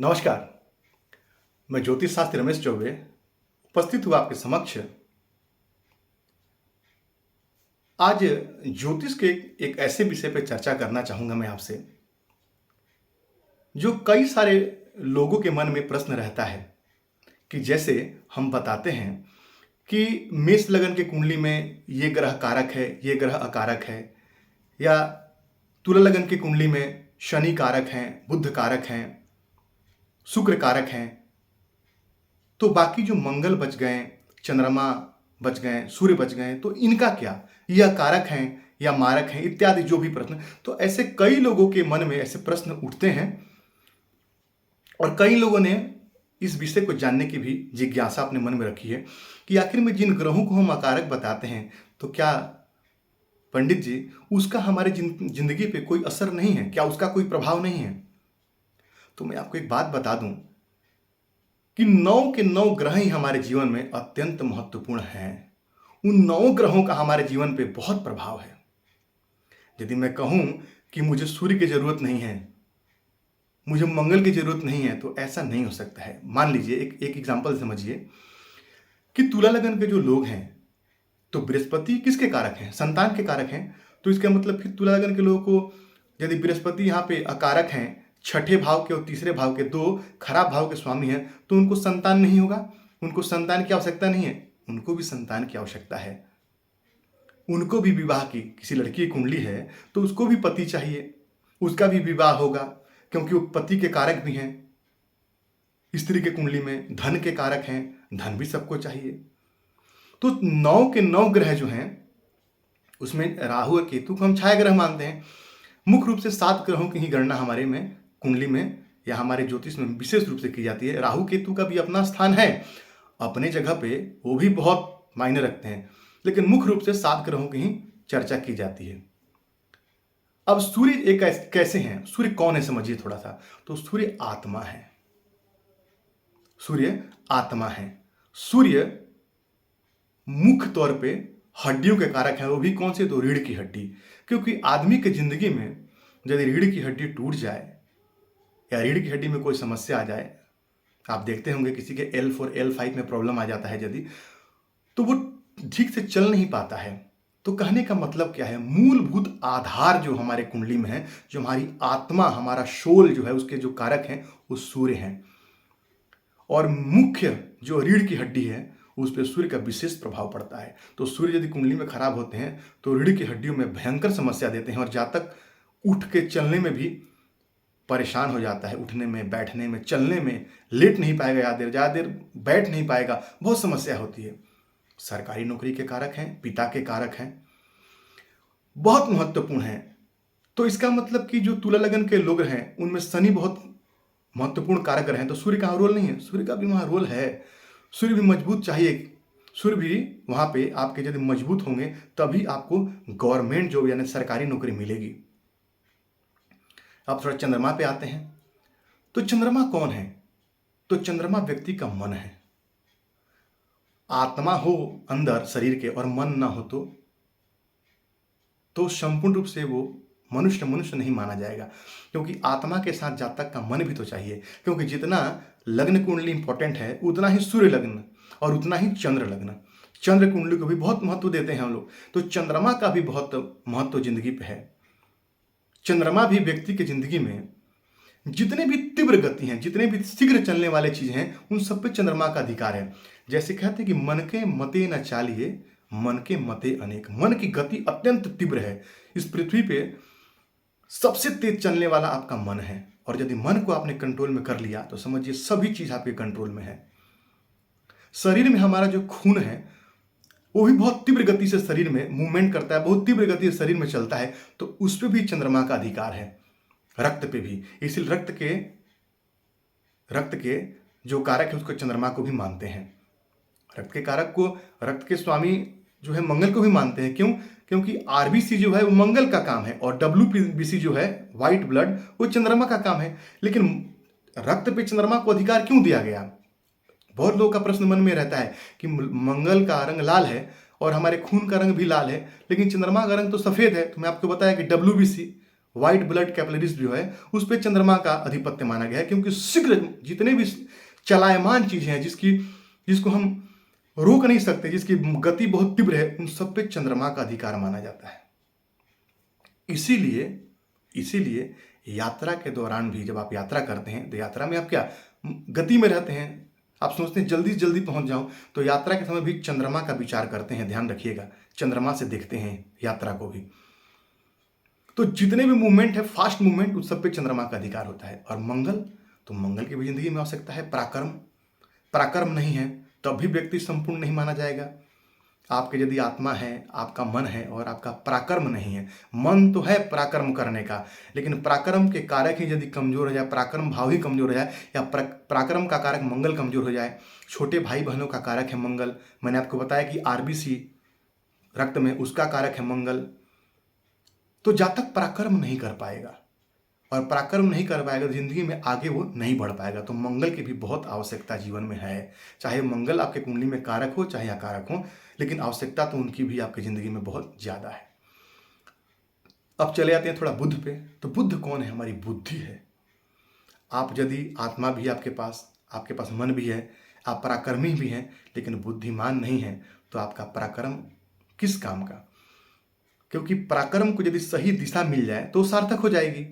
नमस्कार। मैं ज्योतिष शास्त्री रमेश चौबे उपस्थित हुआ आपके समक्ष। आज ज्योतिष के एक ऐसे विषय पर चर्चा करना चाहूंगा मैं आपसे, जो कई सारे लोगों के मन में प्रश्न रहता है कि जैसे हम बताते हैं कि मेष लगन के कुंडली में ये ग्रह कारक है, ये ग्रह अकारक है, या तुला लगन की कुंडली में शनि कारक हैं, बुध कारक हैं, शुक्र कारक हैं, तो बाकी जो मंगल बच गए, चंद्रमा बच गए, सूर्य बच गए, तो इनका क्या, यह कारक हैं या मारक हैं, इत्यादि जो भी प्रश्न। तो ऐसे कई लोगों के मन में ऐसे प्रश्न उठते हैं और कई लोगों ने इस विषय को जानने की भी जिज्ञासा अपने मन में रखी है कि आखिर में जिन ग्रहों को हम अकारक बताते हैं, तो क्या पंडित जी उसका हमारे जिंदगी पे कोई असर नहीं है, क्या उसका कोई प्रभाव नहीं है? तो मैं आपको एक बात बता दूं कि 9 के 9 ग्रह ही हमारे जीवन में अत्यंत महत्वपूर्ण हैं। उन 9 ग्रहों का हमारे जीवन पे बहुत प्रभाव है। यदि मैं कहूं कि मुझे सूर्य की जरूरत नहीं है, मुझे मंगल की जरूरत नहीं है, तो ऐसा नहीं हो सकता है। मान लीजिए एक एग्जांपल समझिए कि तुला लगन के जो लोग हैं, तो बृहस्पति किसके कारक हैं? संतान के कारक हैं। तो इसका मतलब फिर तुला लगन के लोगों को यदि बृहस्पति यहाँ पे अकारक हैं, छठे भाव के और तीसरे भाव के, दो खराब भाव के स्वामी हैं, तो उनको संतान नहीं होगा। उनको संतान की आवश्यकता नहीं है, उनको भी संतान की आवश्यकता है। उनको भी विवाह की, किसी लड़की की कुंडली है तो उसको भी पति चाहिए, उसका भी विवाह होगा, क्योंकि वो पति के कारक भी हैं। स्त्री के कुंडली में धन के कारक हैं, धन भी सबको चाहिए। तो 9 के 9 ग्रह जो हैं, उसमें राहु और केतु को हम छाया ग्रह मानते हैं। मुख्य रूप से 7 ग्रहों की ही गणना हमारे में कुंडली में या हमारे ज्योतिष में विशेष रूप से की जाती है। राहु केतु का भी अपना स्थान है, अपने जगह पे वो भी बहुत मायने रखते हैं, लेकिन मुख्य रूप से 7 ग्रहों की ही चर्चा की जाती है। अब सूर्य एक कैसे हैं? सूर्य कौन है समझिए थोड़ा सा। तो सूर्य आत्मा है। सूर्य आत्मा है। सूर्य मुख्य तौर पे हड्डियों के कारक है। वो भी कौन से? तो रीढ़ की हड्डी। क्योंकि आदमी की जिंदगी में यदि रीढ़ की हड्डी टूट जाए या रीढ़ की हड्डी में कोई समस्या आ जाए, आप देखते होंगे किसी के L4 L5 में प्रॉब्लम आ जाता है यदि, तो वो ठीक से चल नहीं पाता है। तो कहने का मतलब क्या है? मूलभूत आधार जो हमारे कुंडली में है, जो हमारी आत्मा, हमारा सोल जो है, उसके जो कारक हैं वो सूर्य हैं। और मुख्य जो रीढ़ की हड्डी है, उस पर सूर्य का विशेष प्रभाव पड़ता है। तो सूर्य यदि कुंडली में खराब होते हैं तो रीढ़ की हड्डियों में भयंकर समस्या देते हैं, और जातक उठ के चलने में भी परेशान हो जाता है। उठने में, बैठने में, चलने में, लेट नहीं पाएगा, ज़्यादा देर बैठ नहीं पाएगा, बहुत समस्या होती है। सरकारी नौकरी के कारक हैं, पिता के कारक हैं, बहुत महत्वपूर्ण हैं। तो इसका मतलब कि जो तुला लगन के लोग हैं उनमें शनि बहुत महत्वपूर्ण कारक ग्रह हैं। तो सूर्य का रोल नहीं है? सूर्य का भी वहाँ रोल है। सूर्य भी मजबूत चाहिए। सूर्य भी वहाँ पे आपके यदि मजबूत होंगे तभी आपको गवर्नमेंट जॉब यानी सरकारी नौकरी मिलेगी। अब थोड़ा चंद्रमा पे आते हैं। तो चंद्रमा कौन है? तो चंद्रमा व्यक्ति का मन है। आत्मा हो अंदर शरीर के और मन ना हो तो संपूर्ण रूप से वो मनुष्य नहीं माना जाएगा, क्योंकि आत्मा के साथ जातक का मन भी तो चाहिए। क्योंकि जितना लग्न कुंडली इंपॉर्टेंट है, उतना ही सूर्य लग्न और उतना ही चंद्र लग्न, चंद्र कुंडली को भी बहुत महत्व देते हैं हम लोग। तो चंद्रमा का भी बहुत महत्व जिंदगी पे है। चंद्रमा भी व्यक्ति की जिंदगी में जितने भी तीव्र गति हैं, जितने भी शीघ्र चलने वाले चीजें हैं, उन सब पे चंद्रमा का अधिकार है। जैसे कहते हैं कि मन के मते न चालिए, मन के मते अनेक। मन की गति अत्यंत तीव्र है। इस पृथ्वी पे सबसे तेज चलने वाला आपका मन है, और यदि मन को आपने कंट्रोल में कर लिया तो समझिए सभी चीज आपके कंट्रोल में है। शरीर में हमारा जो खून है वो भी बहुत तीव्र गति से शरीर में मूवमेंट करता है, बहुत तीव्र गति से शरीर में चलता है। तो उस पर भी चंद्रमा का अधिकार है, रक्त पे भी। इसलिए रक्त के जो कारक है उसको चंद्रमा को भी मानते हैं। रक्त के कारक को, रक्त के स्वामी जो है मंगल को भी मानते हैं। क्यों? क्योंकि आरबीसी जो है वो मंगल का काम है, और डब्ल्यूबीसी जो है व्हाइट ब्लड, वो चंद्रमा का काम है। लेकिन रक्त पे चंद्रमा को अधिकार क्यों दिया गया? बहुत लोगों का प्रश्न मन में रहता है कि मंगल का रंग लाल है और हमारे खून का रंग भी लाल है, लेकिन चंद्रमा का रंग तो सफेद है। तो मैं आपको बताया कि डब्ल्यूबीसी व्हाइट ब्लड कैपिलरीज जो है उस पर चंद्रमा का अधिपत्य माना गया है, क्योंकि शीघ्र जितने भी चलायमान चीजें हैं जिसको हम रोक नहीं सकते, जिसकी गति बहुत तीव्र है, उन सब पे चंद्रमा का अधिकार माना जाता है। इसीलिए यात्रा के दौरान भी जब आप यात्रा करते हैं तो यात्रा में आप क्या गति में रहते हैं, आप सोचते हैं जल्दी से जल्दी पहुंच जाऊं, तो यात्रा के समय भी चंद्रमा का विचार करते हैं। ध्यान रखिएगा, चंद्रमा से देखते हैं यात्रा को भी। तो जितने भी मूवमेंट है, फास्ट मूवमेंट, उस सब पे चंद्रमा का अधिकार होता है। और मंगल, तो मंगल की भी जिंदगी में आवश्यकता है। पराक्रम नहीं है तब भी व्यक्ति संपूर्ण नहीं माना जाएगा। आपके यदि आत्मा है, आपका मन है और आपका पराक्रम नहीं है, मन तो है पराक्रम करने का, लेकिन पराक्रम के कारक ही यदि कमजोर हो जाए, पराक्रम भाव ही कमजोर हो जाए, या पराक्रम का कारक मंगल कमजोर हो जाए, छोटे भाई बहनों का कारक है मंगल। मैंने आपको बताया कि आरबीसी रक्त में उसका कारक है मंगल। तो जब तक पराक्रम नहीं कर पाएगा, और पराक्रम नहीं कर पाएगा तो जिंदगी में आगे वो नहीं बढ़ पाएगा। तो मंगल की भी बहुत आवश्यकता जीवन में है, चाहे मंगल आपके कुंडली में कारक हो चाहे अकारक हो, लेकिन आवश्यकता तो उनकी भी आपकी जिंदगी में बहुत ज्यादा है। अब चले आते हैं थोड़ा बुध पे। तो बुध कौन है? हमारी बुद्धि है। आप यदि आत्मा भी आपके पास मन भी है, आप पराक्रमी भी हैं, लेकिन बुद्धिमान नहीं है, तो आपका पराक्रम किस काम का? क्योंकि पराक्रम को यदि सही दिशा मिल जाए तो सार्थक हो जाएगी।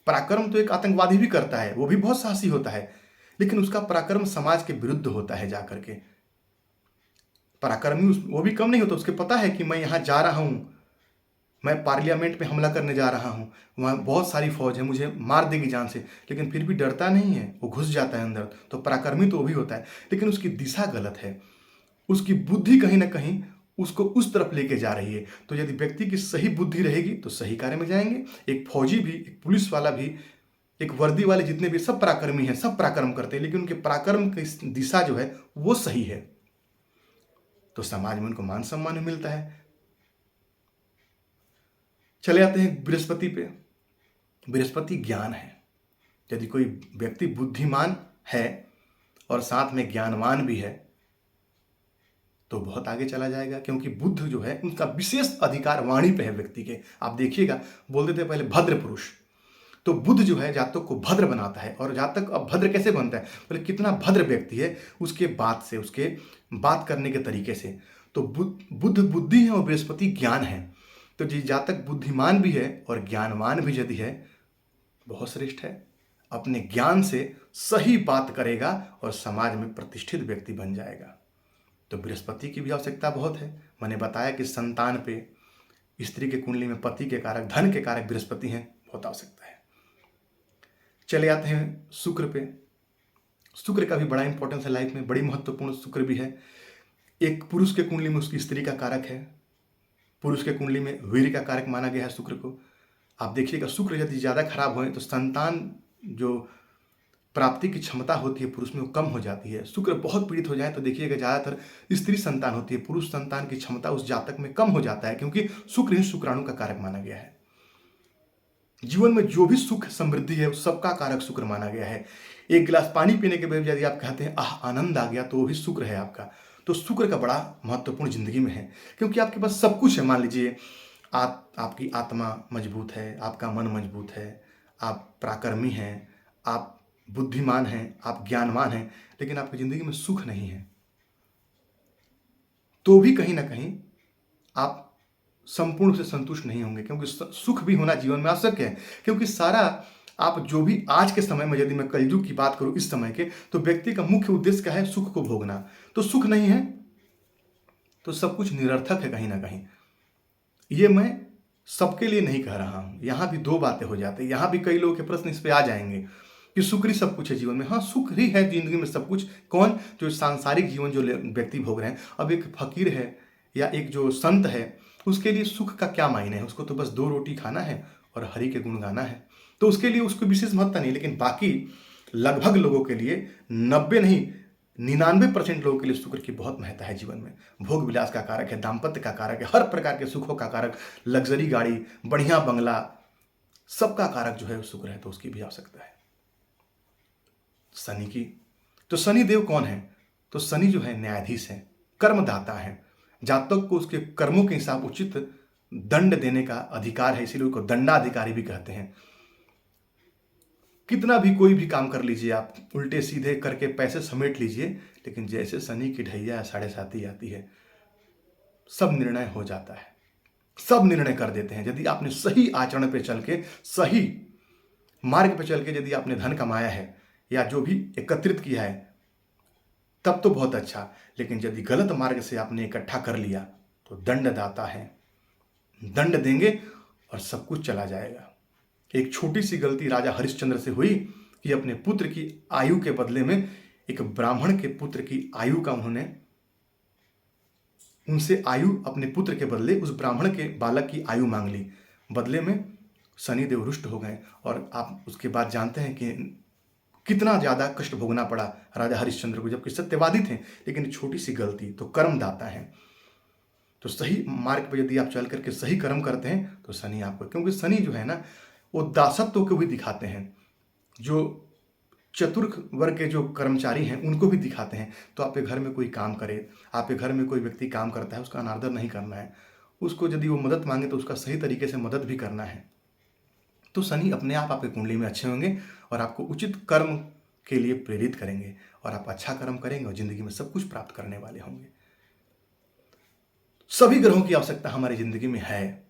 पराक्रम तो एक आतंकवादी भी करता है, वो भी बहुत साहसी होता है, लेकिन उसका पराक्रम समाज के विरुद्ध होता है जाकर के। पराक्रमी वो भी कम नहीं होता, उसके पता है कि मैं यहाँ जा रहा हूँ, मैं पार्लियामेंट पे हमला करने जा रहा हूँ, वहाँ बहुत सारी फौज है, मुझे मार देगी जान से, लेकिन फिर भी डरता नहीं है, वो घुस जाता है अंदर। तो पराक्रमी तो वो भी होता है, लेकिन उसकी दिशा गलत है, उसकी बुद्धि कहीं ना कहीं उसको उस तरफ लेके जा रही है। तो यदि व्यक्ति की सही बुद्धि रहेगी तो सही कार्य में जाएंगे। एक फौजी भी, एक पुलिस वाला भी, एक वर्दी वाले, जितने भी सब पराक्रमी हैं, सब पराक्रम करते हैं, लेकिन उनके पराक्रम की दिशा जो है वो सही है, तो समाज में उनको मान सम्मान मिलता है। चले आते हैं बृहस्पति पे। बृहस्पति ज्ञान है। यदि कोई व्यक्ति बुद्धिमान है और साथ में ज्ञानवान भी है तो बहुत आगे चला जाएगा, क्योंकि बुद्ध जो है उनका विशेष अधिकार वाणी पे है व्यक्ति के। आप देखिएगा, बोलते थे पहले भद्र पुरुष, तो बुद्ध जो है जातक को भद्र बनाता है। और जातक अब भद्र कैसे बनता है? बोले कितना भद्र व्यक्ति है, उसके बात से, उसके बात करने के तरीके से। तो बुद्ध बुद्धि है और बृहस्पति ज्ञान है। तो जी जातक बुद्धिमान भी है और ज्ञानवान भी यदि है, बहुत श्रेष्ठ है। अपने ज्ञान से सही बात करेगा और समाज में प्रतिष्ठित व्यक्ति बन जाएगा। तो बृहस्पति की भी आवश्यकता बहुत है। मैंने बताया कि संतान पे, स्त्री के कुंडली में पति के कारक, धन के कारक बृहस्पति हैं, बहुत आवश्यकता है। चले आते हैं शुक्र पे। शुक्र का भी बड़ा इंपॉर्टेंस है लाइफ में, बड़ी महत्वपूर्ण शुक्र भी है। एक पुरुष के कुंडली में उसकी स्त्री का कारक है, पुरुष के कुंडली में वीर का कारक माना गया है शुक्र को। आप देखिएगा, शुक्र यदि ज़्यादा खराब हो तो संतान जो प्राप्ति की क्षमता होती है पुरुष में वो कम हो जाती है। शुक्र बहुत पीड़ित हो जाए तो देखिएगा ज़्यादातर स्त्री संतान होती है, पुरुष संतान की क्षमता उस जातक में कम हो जाता है, क्योंकि शुक्र ही शुक्राणु का कारक माना गया है। जीवन में जो भी सुख समृद्धि है उस सबका कारक शुक्र माना गया है। एक गिलास पानी पीने के बाद यदि आप कहते हैं आह आनंद आ गया, तो वो भी शुक्र है आपका। तो शुक्र का बड़ा महत्वपूर्ण जिंदगी में है, क्योंकि आपके पास सब कुछ है। मान लीजिए आपकी आत्मा मजबूत है, आपका मन मजबूत है, आप पराक्रमी हैं, आप बुद्धिमान हैं, आप ज्ञानवान हैं, लेकिन आपकी जिंदगी में सुख नहीं है, तो भी कहीं ना कहीं आप संपूर्ण से संतुष्ट नहीं होंगे, क्योंकि सुख भी होना जीवन में आवश्यक है। क्योंकि सारा आप जो भी आज के समय में, यदि मैं कलयुग की बात करूं इस समय के, तो व्यक्ति का मुख्य उद्देश्य क्या है? सुख को भोगना। तो सुख नहीं है तो सब कुछ निरर्थक है कहीं ना कहीं। ये मैं सबके लिए नहीं कह रहा हूं, यहां भी दो बातें हो जाती है। यहां भी कई लोगों के प्रश्न इस पे आ जाएंगे कि सुख ही सब कुछ है जीवन में। हाँ, सुख ही है जिंदगी में सब कुछ। कौन? जो सांसारिक जीवन जो व्यक्ति भोग रहे हैं। अब एक फकीर है या एक जो संत है, उसके लिए सुख का क्या मायने है? उसको तो बस 2 रोटी खाना है और हरि के गुण गाना है, तो उसके लिए उसको विशेष महत्ता नहीं। लेकिन बाकी लगभग लोगों के लिए 90 नहीं 99% लोगों के लिए शुक्र की बहुत महत्ता है जीवन में। भोग विलास का कारक है, दाम्पत्य का कारक है, हर प्रकार के सुखों का कारक, लग्जरी गाड़ी, बढ़िया बंगला, सबका कारक जो है शुक्र है, तो उसकी भी आवश्यकता है। शनि की, तो शनि देव कौन है? तो शनि जो है न्यायाधीश है, कर्मदाता है। जातक को उसके कर्मों के हिसाब उचित दंड देने का अधिकार है, इसीलिए उसको दंडाधिकारी भी कहते हैं। कितना भी कोई भी काम कर लीजिए आप, उल्टे सीधे करके पैसे समेट लीजिए, लेकिन जैसे शनि की ढैया 7:30 आती है, सब निर्णय हो जाता है, सब निर्णय कर देते हैं। यदि आपने सही आचरण पे चल के, सही मार्ग पे चल के यदि आपने धन कमाया है या जो भी एकत्रित किया है, तब तो बहुत अच्छा। लेकिन यदि गलत मार्ग से आपने इकट्ठा कर लिया तो दंडदाता है, दंड देंगे और सब कुछ चला जाएगा। एक छोटी सी गलती राजा हरिश्चंद्र से हुई कि अपने पुत्र की आयु के बदले में एक ब्राह्मण के पुत्र की आयु का उनसे आयु अपने पुत्र के बदले उस ब्राह्मण के बालक की आयु मांग ली। बदले में शनिदेव रुष्ट हो गए और आप उसके बाद जानते हैं कि कितना ज़्यादा कष्ट भोगना पड़ा राजा हरिश्चंद्र को, जबकि सत्यवादी थे। लेकिन छोटी सी गलती तो कर्म दाता है, तो सही मार्ग पर यदि आप चल करके सही कर्म करते हैं तो शनि आपको, क्योंकि शनि जो है ना वो दासत्व को भी दिखाते हैं, जो चतुर्थ वर्ग के जो कर्मचारी हैं उनको भी दिखाते हैं। तो आपके घर में कोई काम करे, आपके घर में कोई व्यक्ति काम करता है, उसका अनादर नहीं करना है, उसको यदि वो मदद मांगे तो उसका सही तरीके से मदद भी करना है। तो शनि अपने आप आपकी कुंडली में अच्छे होंगे और आपको उचित कर्म के लिए प्रेरित करेंगे और आप अच्छा कर्म करेंगे और जिंदगी में सब कुछ प्राप्त करने वाले होंगे। सभी ग्रहों की आवश्यकता हमारी जिंदगी में है।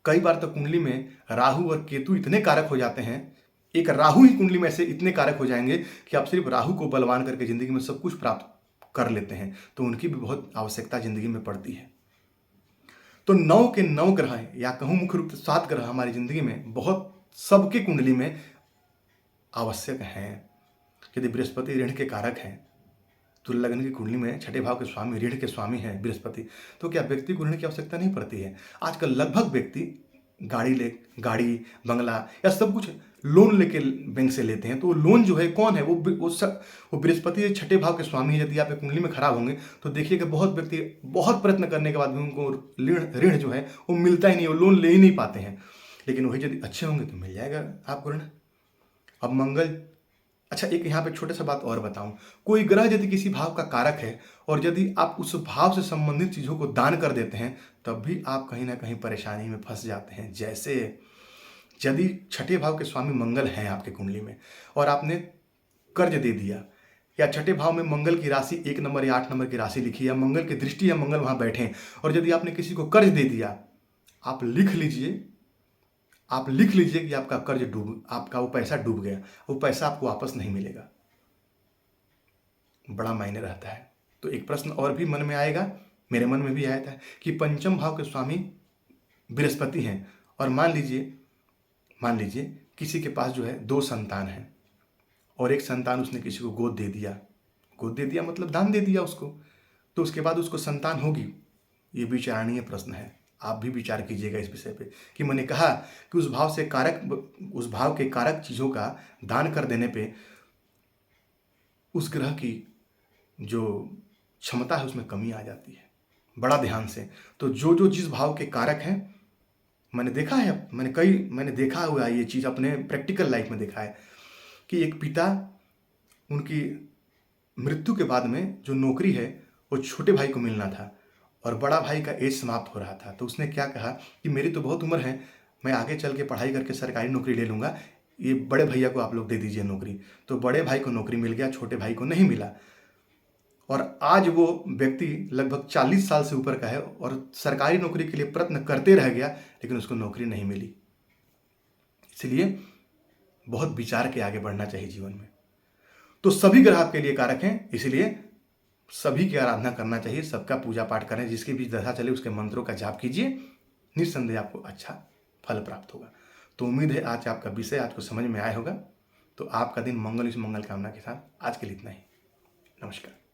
कई बार तो कुंडली में राहु और केतु इतने कारक हो जाते हैं, एक राहु ही कुंडली में से इतने कारक हो जाएंगे कि आप सिर्फ राहु को बलवान करके जिंदगी में सब कुछ प्राप्त कर लेते हैं। तो उनकी भी बहुत आवश्यकता जिंदगी में पड़ती है। तो 9 के 9 ग्रह या कहूँ मुख्य रूप से 7 ग्रह हमारी जिंदगी में बहुत सबके कुंडली में आवश्यक हैं। यदि बृहस्पति ऋण के कारक हैं, तुल्य लग्न की कुंडली में छठे भाव के स्वामी, ऋण के स्वामी हैं बृहस्पति, तो क्या व्यक्ति को ऋण की आवश्यकता नहीं पड़ती है? आजकल लगभग व्यक्ति गाड़ी बंगला या सब कुछ लोन लेके बैंक से लेते हैं। तो लोन जो है कौन है? वो बृहस्पति छठे भाव के स्वामी है। यदि आप कुंडली में खराब होंगे तो देखिएगा बहुत व्यक्ति बहुत प्रयत्न करने के बाद भी उनको ऋण जो है वो मिलता ही नहीं, वो लोन ले ही नहीं पाते हैं। लेकिन वही यदि अच्छे होंगे तो मिल जाएगा आपको ऋण। अब मंगल, अच्छा एक यहाँ पे छोटा सा बात और बताऊं, कोई ग्रह यदि किसी भाव का कारक है और यदि आप उस भाव से संबंधित चीज़ों को दान कर देते हैं तब भी आप कहीं ना कहीं परेशानी में फंस जाते हैं। जैसे यदि छठे भाव के स्वामी मंगल हैं आपके कुंडली में और आपने कर्ज दे दिया, या छठे भाव में मंगल की राशि 1 नंबर या 8 नंबर की राशि लिखी, या मंगल की दृष्टि या मंगल वहाँ बैठे, और यदि आपने किसी को कर्ज दे दिया, आप लिख लीजिए कि आपका कर्ज आपका वो पैसा डूब गया, वो पैसा आपको वापस नहीं मिलेगा। बड़ा मायने रहता है। तो एक प्रश्न और भी मन में आएगा, मेरे मन में भी आया था कि पंचम भाव के स्वामी बृहस्पति हैं और मान लीजिए किसी के पास जो है 2 संतान हैं और एक संतान उसने किसी को गोद दे दिया मतलब दान दे दिया उसको, तो उसके बाद उसको संतान होगी? ये विचारणीय प्रश्न है। आप भी विचार कीजिएगा इस विषय पे कि मैंने कहा कि उस भाव के कारक चीज़ों का दान कर देने पे उस ग्रह की जो क्षमता है उसमें कमी आ जाती है। बड़ा ध्यान से, तो जो जिस भाव के कारक हैं, मैंने देखा है, मैंने देखा हुआ है ये चीज़, अपने प्रैक्टिकल लाइफ में देखा है कि एक पिता, उनकी मृत्यु के बाद में जो नौकरी है वो छोटे भाई को मिलना था और बड़ा भाई का एज समाप्त हो रहा था। तो उसने क्या कहा कि मेरी तो बहुत उम्र है, मैं आगे चल के पढ़ाई करके सरकारी नौकरी ले लूँगा, ये बड़े भैया को आप लोग दे दीजिए नौकरी। तो बड़े भाई को नौकरी मिल गया, छोटे भाई को नहीं मिला। और आज वो व्यक्ति लगभग 40 साल से ऊपर का है और सरकारी नौकरी के लिए प्रयत्न करते रह गया, लेकिन उसको नौकरी नहीं मिली। इसलिए बहुत विचार के आगे बढ़ना चाहिए जीवन में। तो सभी ग्रह आपके लिए कारक हैं, इसलिए सभी की आराधना करना चाहिए, सबका पूजा पाठ करें, जिसके भी दशा चले उसके मंत्रों का जाप कीजिए, निस्संदेह आपको अच्छा फल प्राप्त होगा। तो उम्मीद है आज आपका विषय आपको समझ में आया होगा। तो आपका दिन मंगल कामना के साथ आज के लिए इतना ही। नमस्कार।